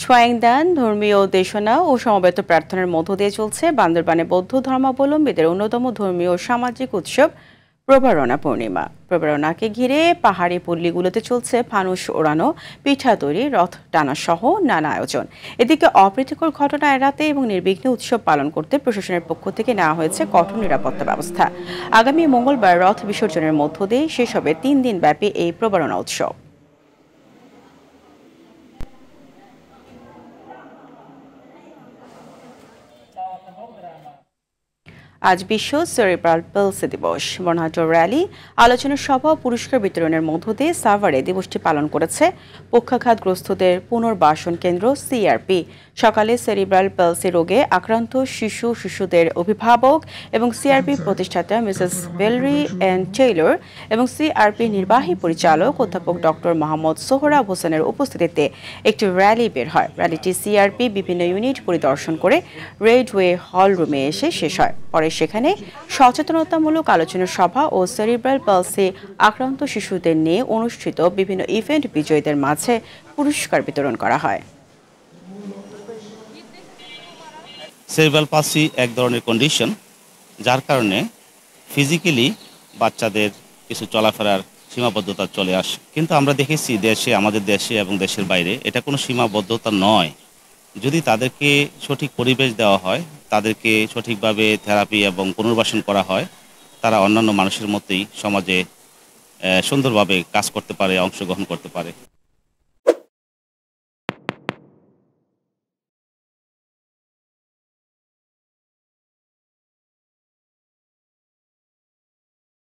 ছোয়াইং দান ধর্মীয় দেশনা ও সমবেত প্রার্থনার মধ্য দিয়ে চলছে বান্দরবানে বৌদ্ধ ধর্মাবলম্বীদের অন্যতম ধর্মীয় ও সামাজিক উৎসব প্রবারণা পূর্ণিমা। প্রবারণাকে ঘিরে পাহাড়ি পল্লীগুলোতে চলছে ফানুস ওড়ানো, পিঠা তৈরি, রথ টানা সহ নানা আয়োজন। এদিকে অপ্রীতিকর ঘটনা এড়াতে এবং নির্বিঘ্নে উৎসব পালন করতে প্রশাসনের পক্ষ থেকে নেওয়া হয়েছে কঠোর নিরাপত্তা ব্যবস্থা। আগামী মঙ্গলবার রথ বিসর্জনের মধ্য দিয়ে শেষ হবে 3 দিন ব্যাপী এই প্রবারণা উৎসব। আজ বিশ্ব সেরিব্রাল পলসি দিবস। বর্ণাঢ্য র্যালি, আলোচনা সভা ও পুরস্কার বিতরণের মধ্য দিয়ে সাভারে দিবসটি পালন করেছে পক্ষাঘাতগ্রস্তদের পুনর্বাসন কেন্দ্র সিআরপি। সকালে সেরিব্রাল পলসি রোগে আক্রান্ত শিশুদের অভিভাবক এবং সিআরপি প্রতিষ্ঠাতা মিসেস বেলরি এন টেইলর এবং সিআরপি নির্বাহী পরিচালক অধ্যাপক ডক্টর মোহাম্মদ সোহরাব হোসেনের উপস্থিতিতে একটি র্যালি বের হয়। র্যালিটি সিআরপি বিভিন্ন ইউনিট পরিদর্শন করে রেডওয়ে হল রুমে এসে শেষ হয়। পরে সেখানে সচেতনতামূলক আলোচনা সভা ও সেরিব্রাল পলসি আক্রান্ত শিশুদের নিয়ে অনুষ্ঠিত বিভিন্ন ইভেন্ট বিজয়ীদের মাঝে পুরস্কার বিতরণ করা হয়। সেরিব্রাল পলসি এক ধরনের কন্ডিশন, যার কারণে ফিজিক্যালি বাচ্চাদের কিছু চলাফেরার সীমাবদ্ধতা চলে আসে। কিন্তু আমরা দেখেছি আমাদের দেশে এবং দেশের বাইরে এটা কোনো সীমাবদ্ধতা নয়। যদি তাদেরকে সঠিক পরিবেশ দেওয়া হয়, তাদেরকে সঠিকভাবে থেরাপি এবং পুনর্বাসন করা হয়, তারা অন্যান্য মানুষের মতোই সমাজে সুন্দরভাবে কাজ করতে পারে, অংশগ্রহণ করতে পারে।